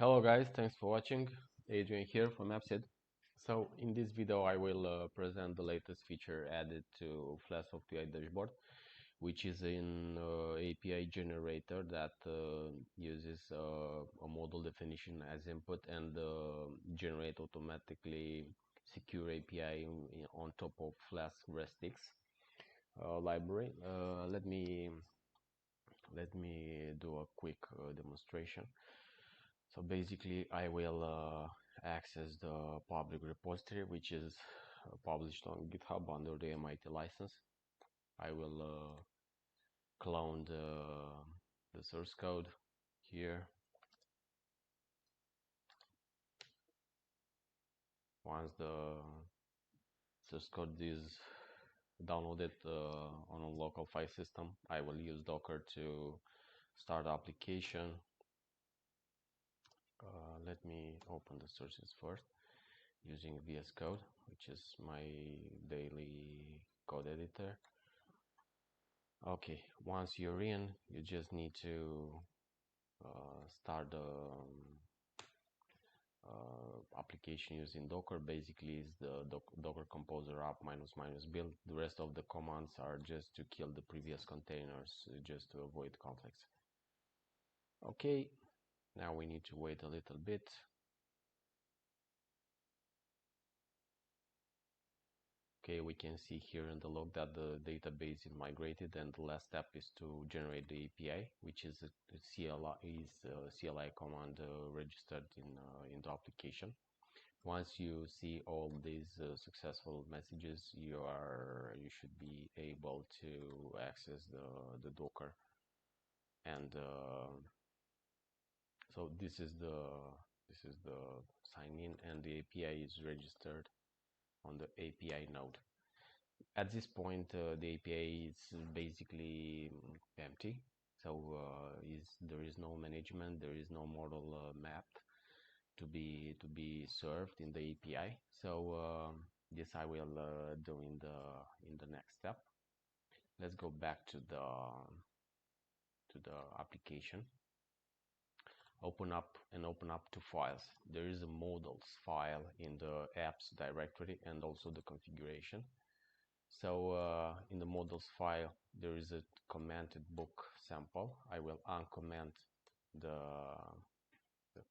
Hello guys, thanks for watching. Adrian here from AppSeed. So in this video I will present the latest feature added to Flask API dashboard, which is an API generator that uses a model definition as input and generate automatically secure API on top of Flask RESTX library. Let me do a quick demonstration. So basically I will access the public repository, which is published on GitHub under the MIT license. I will clone the source code here. Once the source code is downloaded on a local file system, I will use Docker to start the application. Let me open the sources first using VS Code, which is my daily code editor. Okay, once you're in, you just need to start the application using Docker. Basically, is the Docker Composer app ---- build. The rest of the commands are just to kill the previous containers, just to avoid conflicts. Okay, now we need to wait a little bit. Okay, we can see here in the log that the database is migrated, and the last step is to generate the API, which is a CLI command registered in the application. Once you see all these successful messages, you should be able to access the Docker, and so this is the sign in, and the API is registered on the API node. At this point, the API is basically empty, so there is no management, there is no model mapped to be served in the API. So this I will do in the next step. Let's go back to the application. Open up two files. There is a models file in the apps directory and also the configuration. So in the models file there is a commented book sample. I will uncomment the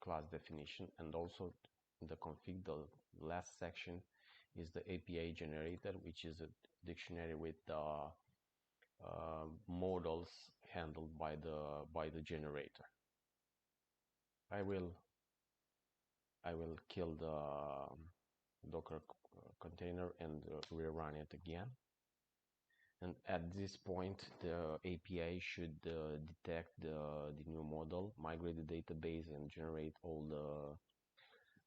class definition, and also in the config, the last section is the API generator, which is a dictionary with models handled by the generator. I will kill the Docker container and rerun it again. And at this point, the API should detect the new model, migrate the database, and generate all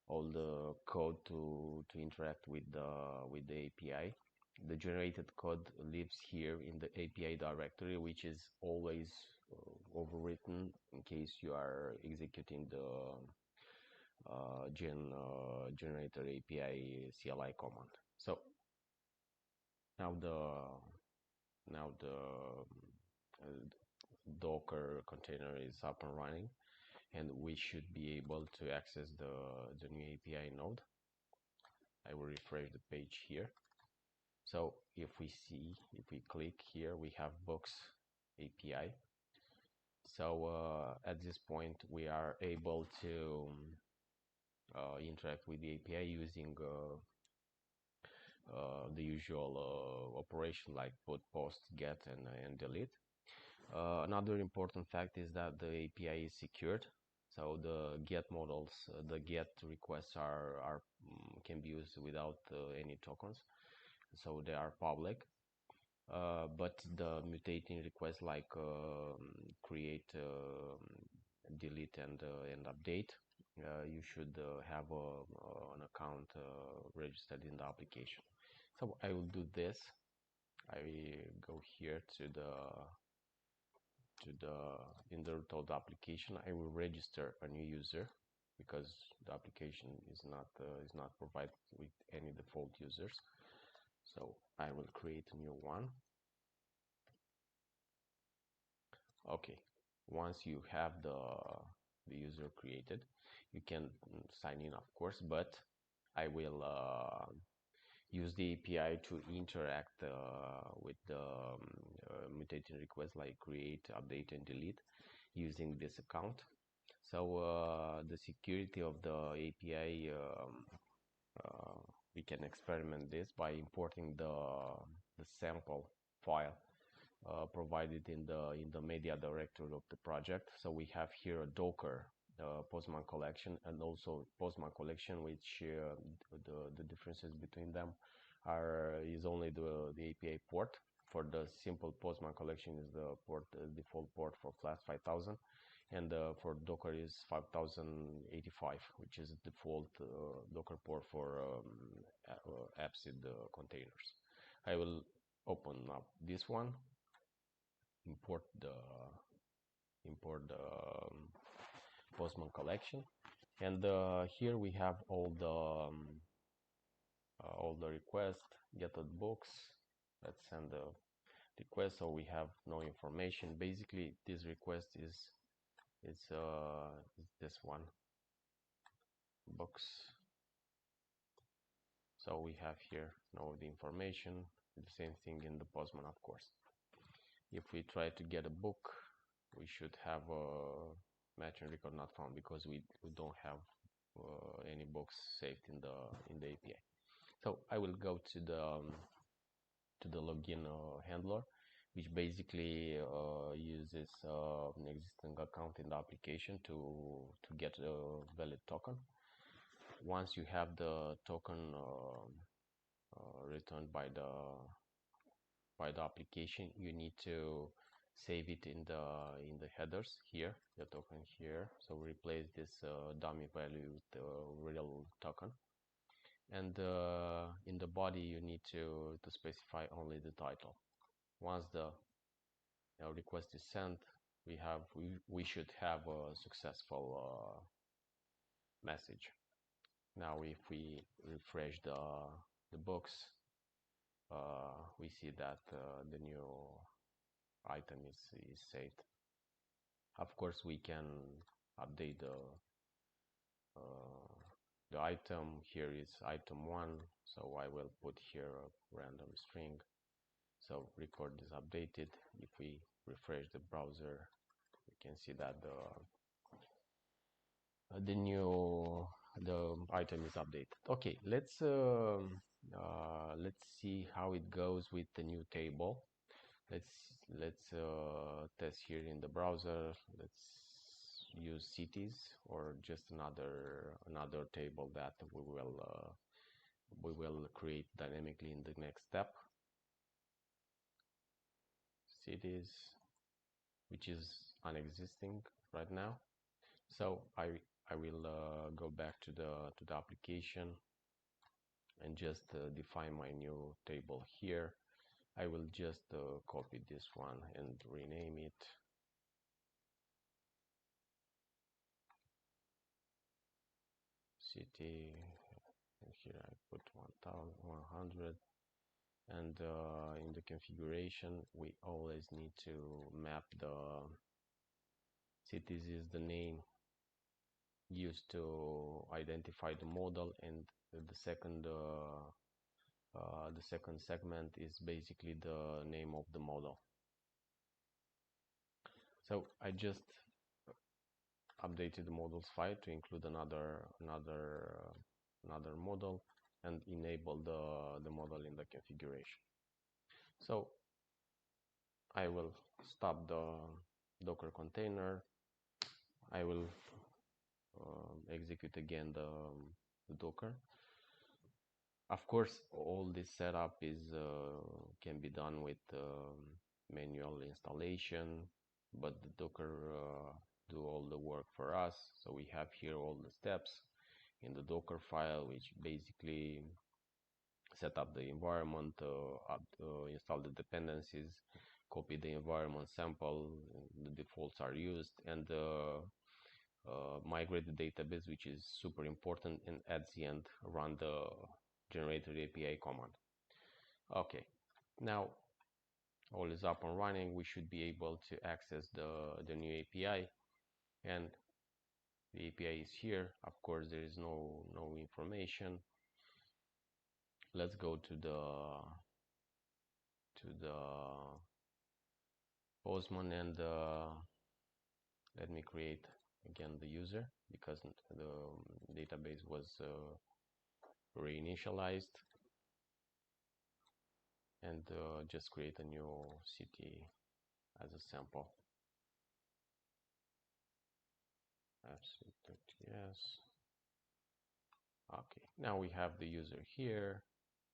the code to interact with the API. The generated code lives here in the API directory, which is always overwritten in case you are executing the generator API CLI command. So now the Docker container is up and running, and we should be able to access the new API node. I will refresh the page here. So if we click here, we have Books API. So at this point we are able to interact with the API using the usual operation like put, post, get, and delete. Another important fact is that the API is secured, so the get models, the get requests can be used without any tokens, so they are public. But the mutating requests like create, delete, and update, you should have an account registered in the application. So I will do this. I go here to the in the root application. I will register a new user because the application is not provided with any default users. So I will create a new one. Okay, once you have the user created. You can sign in, of course, but I will use the API to interact with the mutating requests like create, update, and delete using this account. So the security of the API, uh, we can experiment this by importing the sample file provided in the media directory of the project. So we have here a Docker Postman collection and also Postman collection, which the differences between them are is only the API port. For the simple Postman collection is the port default port for Flask 5000, and for Docker is 5085, which is the default Docker port for AppSeed containers. I will open up this one, import the Postman collection, and here we have all the requests. Get the books. Let's send the request. So we have no information. Basically, this request is this one, books. So we have here no the information. The same thing in the Postman, of course. If we try to get a book, we should have a matching record not found because we don't have any books saved in the API. So I will go to the login handler, which basically uses an existing account in the application to get a valid token. Once you have the token returned by the application, you need to save it in the headers here, the token here. So replace this dummy value with the real token, and in the body you need to specify only the title. Once the request is sent, we should have a successful message. Now if we refresh the books, we see that the new item is saved. Of course, we can update the item. Here is item 1, so I will put here a random string. So record is updated. If we refresh the browser, we can see that the item is updated. Okay, let's see how it goes with the new table. Let's test here in the browser. Let's use cities or just another table that we will create dynamically in the next step. Cities, which is unexisting right now. So I will go back to the application and just define my new table here. I will just copy this one and rename it. City, and here I put 1100, and in the configuration we always need to map the cities is the name used to identify the model, and the second segment is basically the name of the model. So I just updated the models file to include another model and enable the model in the configuration. So I will stop the Docker container. I will execute again the Docker. Of course, all this setup is can be done with manual installation, but the Docker do all the work for us. So we have here all the steps in the Docker file, which basically set up the environment, install the dependencies, copy the environment sample, the defaults are used, and migrate the database, which is super important, and at the end run the generated API command. Okay, now all is up and running. We should be able to access the new API, and The API is here. Of course, there is no information. Let's go to the Postman and let me create again the user because the database was reinitialized, and just create a new city as a sample. AppSeed, yes. Okay, now we have the user here.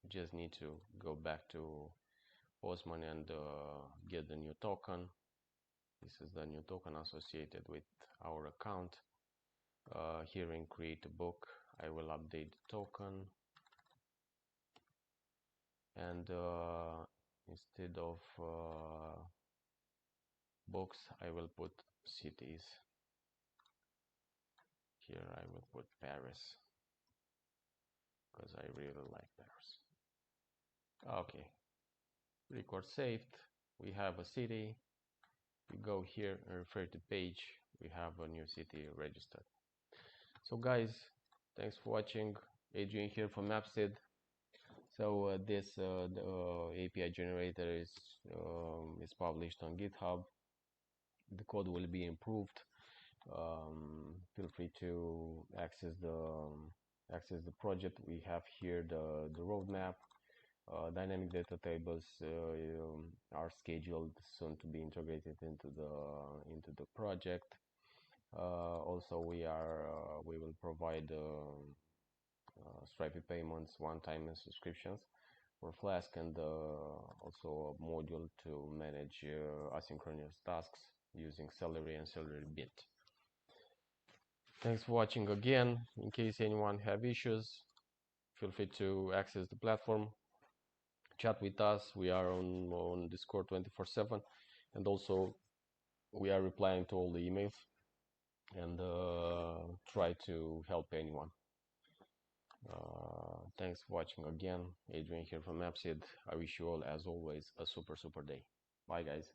We just need to go back to Postman and get the new token. This is the new token associated with our account. Here in create a book, I will update the token, and instead of books, I will put cities. Here I will put Paris because I really like Paris. Okay, record saved. We have a city. We go here and refer to page. We have a new city registered. So guys, thanks for watching. Adrian here from AppSeed. So this the API generator is published on GitHub. The code will be improved. Feel free to access the project. We have here the roadmap. Dynamic data tables are scheduled soon to be integrated into the project. Also, we will provide Stripe payments, one-time subscriptions for Flask, and also a module to manage asynchronous tasks using Celery and Celery Bit. Thanks for watching again. In case anyone have issues, feel free to access the platform, chat with us. We are on Discord 24/7, and also we are replying to all the emails and try to help anyone. Thanks for watching again. Adrian here from AppSeed. I wish you all, as always, a super day. Bye guys.